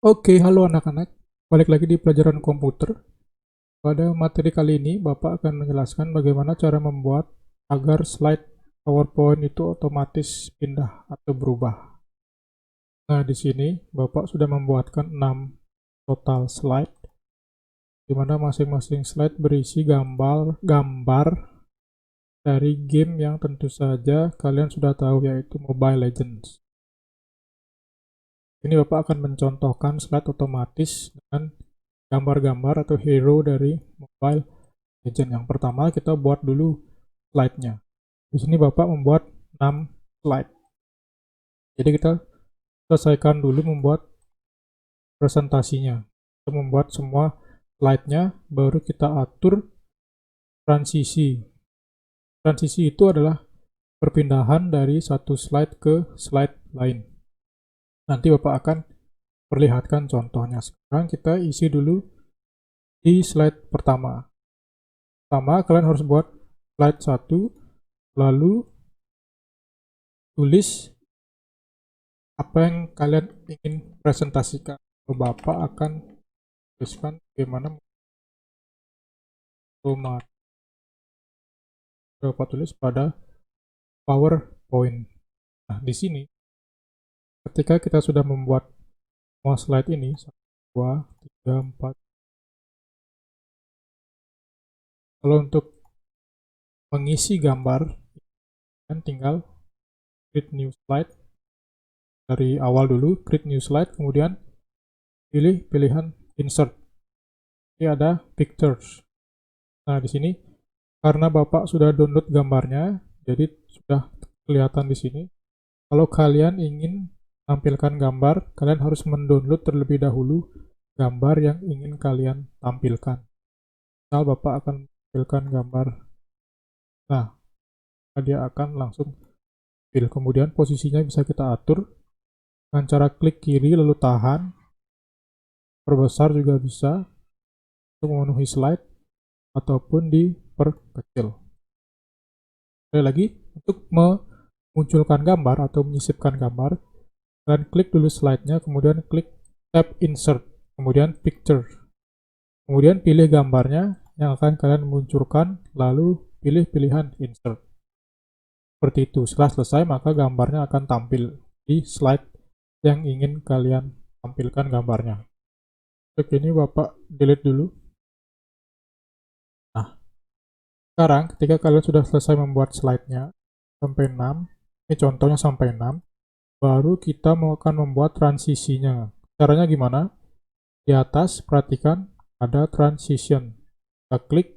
Oke, halo anak-anak. Balik lagi di pelajaran komputer. Pada materi kali ini, Bapak akan menjelaskan bagaimana cara membuat agar slide PowerPoint itu otomatis pindah atau berubah. Nah, di sini Bapak sudah membuatkan 6 total slide, di mana masing-masing slide berisi gambar dari game yang tentu saja kalian sudah tahu, yaitu Mobile Legends. Ini Bapak akan mencontohkan slide otomatis dengan gambar-gambar atau hero dari Mobile Legends. Yang pertama kita buat dulu slide-nya. Di sini Bapak membuat 6 slide. Jadi kita selesaikan dulu membuat presentasinya. Kita membuat semua slide-nya, baru kita atur transisi. Transisi itu adalah perpindahan dari satu slide ke slide lain. Nanti Bapak akan perlihatkan contohnya. Sekarang kita isi dulu di slide pertama. Pertama, kalian harus buat slide 1, lalu tulis apa yang kalian ingin presentasikan. Bapak akan tuliskan bagaimana Bapak tulis pada PowerPoint. Nah, di sini ketika kita sudah membuat semua slide ini, 1, 2, 3, 4. Kalau untuk mengisi gambar, kan tinggal create new slide. Dari awal dulu, create new slide, kemudian pilih pilihan insert. Ini ada pictures. Nah, di sini karena Bapak sudah download gambarnya, jadi sudah kelihatan di sini. Kalau kalian ingin tampilkan gambar, kalian harus mendownload terlebih dahulu gambar yang ingin kalian tampilkan. Misal Bapak akan tampilkan gambar. Nah, dia akan langsung pilih. Kemudian posisinya bisa kita atur dengan cara klik kiri lalu tahan. Perbesar juga bisa untuk memenuhi slide ataupun diperkecil. Sekali lagi, untuk memunculkan gambar atau menyisipkan gambar, kalian klik dulu slide-nya, kemudian klik tab insert, kemudian picture. Kemudian pilih gambarnya yang akan kalian munculkan, lalu pilih pilihan insert. Seperti itu. Setelah selesai, maka gambarnya akan tampil di slide yang ingin kalian tampilkan gambarnya. Untuk ini Bapak delete dulu. Nah, sekarang ketika kalian sudah selesai membuat slide-nya sampai 6, ini contohnya sampai 6, baru kita akan membuat transisinya. Caranya gimana? Di atas perhatikan ada transition. Kita klik.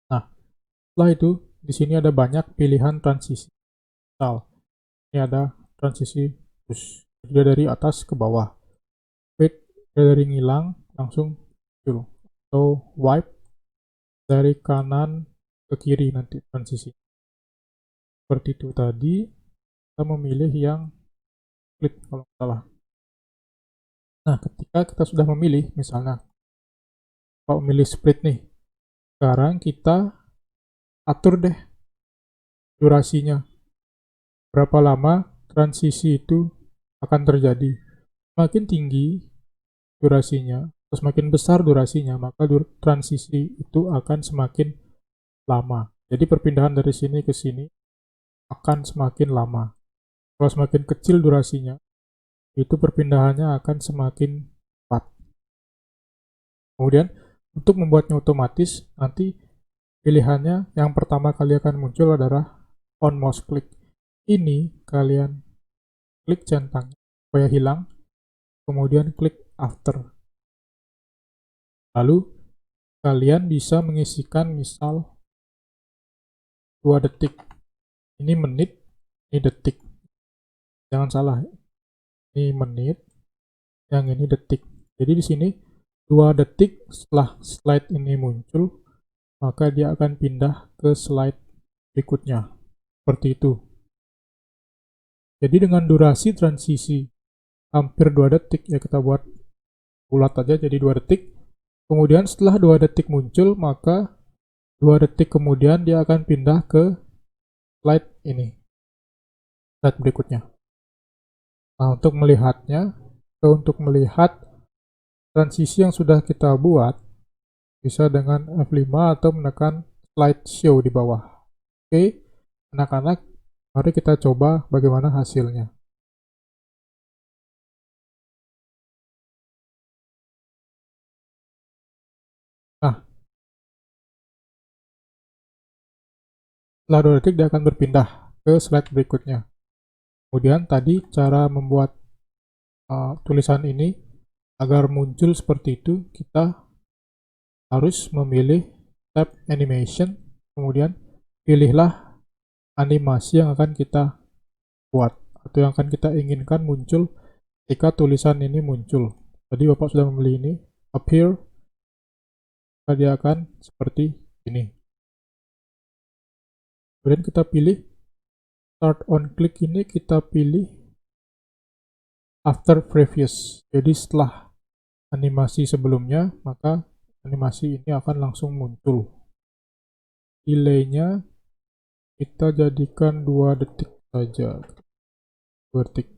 Nah, setelah itu di sini ada banyak pilihan transisi. Misal, ini ada transisi push. Jadi dari atas ke bawah. Fade dari ngilang langsung muncul. Atau wipe dari kanan ke kiri nanti transisi. Seperti itu tadi, kita memilih yang klik kalau salah. Nah, ketika kita sudah memilih, misalnya kalau memilih split nih, sekarang kita atur deh durasinya. Berapa lama transisi itu akan terjadi. Makin tinggi durasinya, atau semakin besar durasinya, maka transisi itu akan semakin lama. Jadi perpindahan dari sini ke sini akan semakin lama. Kalau semakin kecil durasinya, itu perpindahannya akan semakin cepat. Kemudian untuk membuatnya otomatis, nanti pilihannya yang pertama kali akan muncul adalah on mouse click. Ini kalian klik centangnya supaya hilang, kemudian klik after. Lalu kalian bisa mengisikan misal 2 detik. Ini menit, ini detik. Jangan salah, ini menit, yang ini detik. Jadi di sini 2 detik setelah slide ini muncul, maka dia akan pindah ke slide berikutnya. Seperti itu. Jadi dengan durasi transisi hampir 2 detik, ya kita buat bulat aja jadi 2 detik. Kemudian setelah 2 detik muncul, maka 2 detik kemudian dia akan pindah ke slide ini. Slide berikutnya. Nah, untuk melihatnya, Untuk melihat transisi yang sudah kita buat, bisa dengan F5 atau menekan slideshow di bawah. Oke, anak-anak, mari kita coba bagaimana hasilnya. Nah, setelah 2 detik dia akan berpindah ke slide berikutnya. Kemudian tadi cara membuat tulisan ini agar muncul seperti itu, kita harus memilih tab animation, kemudian pilihlah animasi yang akan kita buat atau yang akan kita inginkan muncul ketika tulisan ini muncul. Tadi Bapak sudah memilih ini, appear, maka dia akan seperti ini. Kemudian kita pilih start on click, ini kita pilih after previous. Jadi setelah animasi sebelumnya, maka animasi ini akan langsung muncul. Delay-nya kita jadikan 2 detik saja. 2 detik.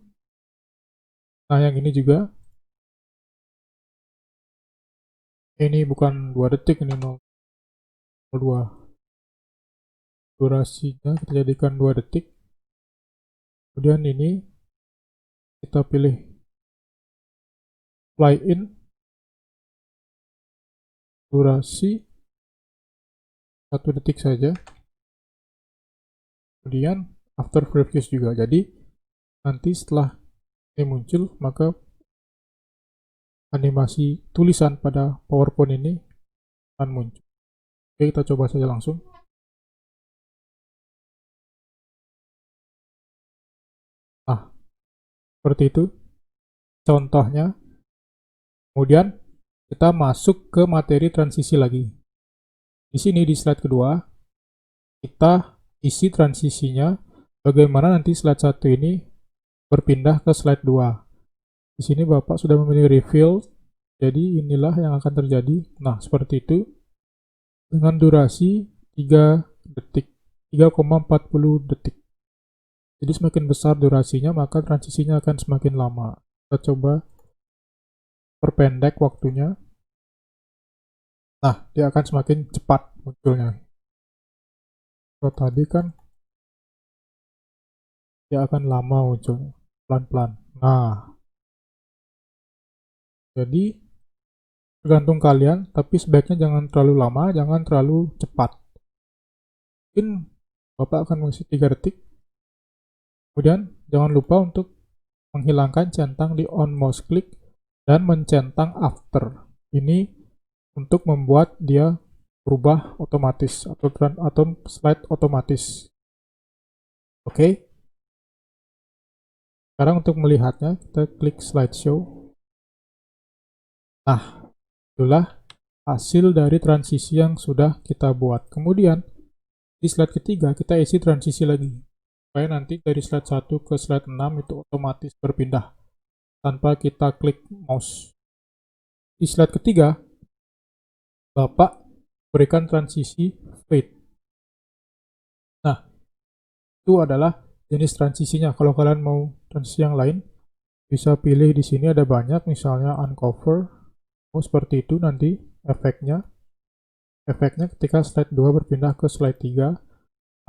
Nah, yang ini juga. Ini bukan 2 detik, ini 0,2. Durasinya kita jadikan 2 detik. Kemudian ini kita pilih fly in, durasi 1 detik saja. Kemudian after previous juga. Jadi nanti setelah ini muncul, maka animasi tulisan pada PowerPoint ini akan muncul. Oke, kita coba saja langsung. Nah, seperti itu contohnya. Kemudian kita masuk ke materi transisi lagi. Di sini di slide kedua, kita isi transisinya bagaimana nanti slide 1 ini berpindah ke slide 2. Di sini Bapak sudah memilih reveal, jadi inilah yang akan terjadi. Nah, seperti itu dengan durasi 3 detik, 3,40 detik. Jadi semakin besar durasinya, maka transisinya akan semakin lama. Kita coba perpendek waktunya. Nah, dia akan semakin cepat munculnya. Kalau tadi kan dia akan lama muncul, pelan-pelan. Nah, jadi tergantung kalian, tapi sebaiknya jangan terlalu lama, jangan terlalu cepat. Mungkin Bapak akan mengisi 3 detik. Kemudian jangan lupa untuk menghilangkan centang di on mouse click dan mencentang after. Ini untuk membuat dia berubah otomatis atau slide otomatis. Oke. Sekarang untuk melihatnya, kita klik slideshow. Nah, itulah hasil dari transisi yang sudah kita buat. Kemudian di slide ketiga kita isi transisi lagi, supaya nanti dari slide 1 ke slide 6 itu otomatis berpindah tanpa kita klik mouse. Di slide ketiga, Bapak berikan transisi fade. Nah, itu adalah jenis transisinya. Kalau kalian mau transisi yang lain, bisa pilih di sini ada banyak, misalnya uncover. Seperti itu nanti efeknya. Efeknya ketika slide 2 berpindah ke slide 3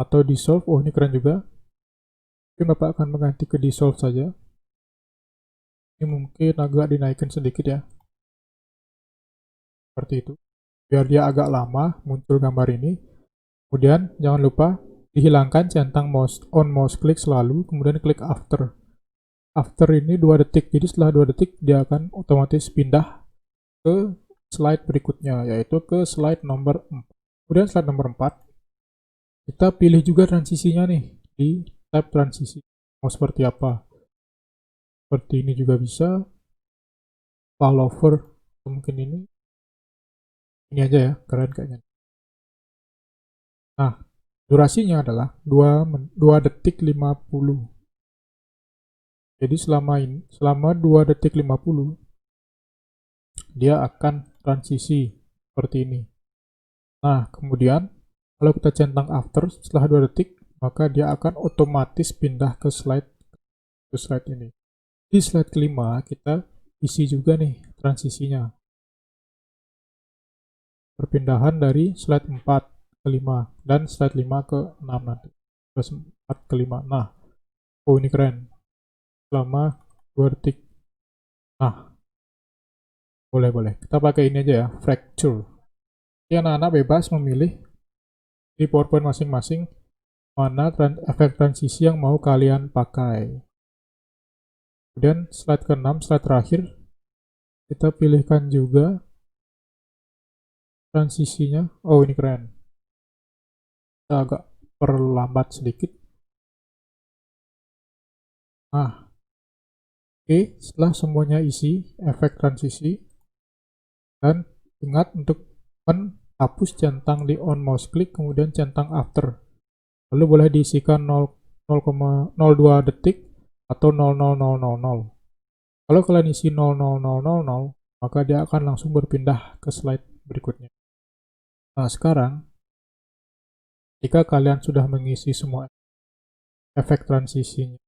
atau dissolve. Oh, ini keren juga. Mungkin Bapak akan mengganti ke dissolve saja. Ini mungkin agak dinaikkan sedikit ya. Seperti itu. Biar dia agak lama muncul gambar ini. Kemudian jangan lupa dihilangkan centang on mouse click selalu, kemudian klik after. After ini 2 detik. Jadi setelah 2 detik dia akan otomatis pindah ke slide berikutnya, yaitu ke slide nomor 4. Kemudian slide nomor 4, kita pilih juga transisinya nih di tab transisi. Mau seperti apa? Seperti ini juga bisa. Fallover, mungkin ini. Ini aja ya, keren kayaknya. Nah, durasinya adalah 2 detik 50. Jadi selama 2 detik 50, dia akan transisi seperti ini. Nah, kemudian kalau kita centang after setelah 2 detik, maka dia akan otomatis pindah ke slide ini. Di slide kelima, kita isi juga nih transisinya. Perpindahan dari slide 4 ke 5 dan slide 5 ke 6 nanti. Terus 4 ke 5. Nah, oh ini keren. Selama 2 detik. Nah, boleh. Kita pakai ini aja ya, fracture. Jadi anak-anak bebas memilih di PowerPoint masing-masing mana efek transisi yang mau kalian pakai. Kemudian slide ke-6, slide terakhir, kita pilihkan juga transisinya. Oh ini keren. Kita agak perlambat sedikit. Nah, oke, setelah semuanya isi efek transisi, dan ingat untuk menghapus centang di on mouse click, kemudian centang after. Lalu boleh diisikan 0,02 detik atau 0,0000. Kalau kalian isi 0,0000, maka dia akan langsung berpindah ke slide berikutnya. Nah, sekarang jika kalian sudah mengisi semua efek transisinya,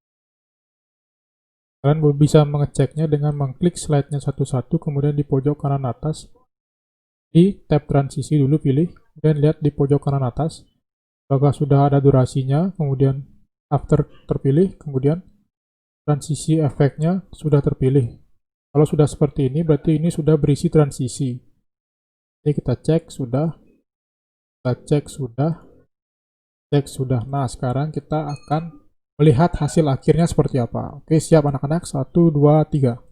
kalian bisa mengeceknya dengan mengklik slide-nya satu-satu, kemudian di pojok kanan atas, di tab transisi dulu pilih, dan lihat di pojok kanan atas, apakah sudah ada durasinya, kemudian after terpilih, kemudian transisi efeknya sudah terpilih. Kalau sudah seperti ini, berarti ini sudah berisi transisi. Jadi kita cek sudah, kita cek sudah. Nah, sekarang kita akan melihat hasil akhirnya seperti apa. Oke, siap anak-anak? 1, 2, 3.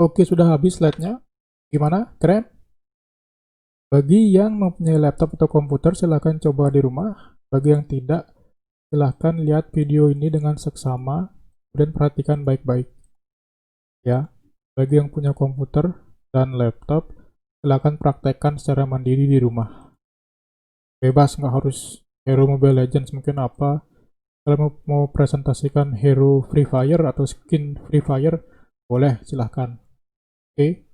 Oke, sudah habis slide-nya. Gimana? Keren? Bagi yang mempunyai laptop atau komputer, silahkan coba di rumah. Bagi yang tidak, silahkan lihat video ini dengan seksama, dan perhatikan baik-baik. Ya, bagi yang punya komputer dan laptop, silahkan praktekkan secara mandiri di rumah. Bebas, nggak harus hero Mobile Legends, mungkin apa. Kalau mau presentasikan hero Free Fire atau skin Free Fire, boleh, silahkan. Oke,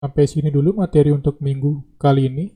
sampai sini dulu materi untuk minggu kali ini.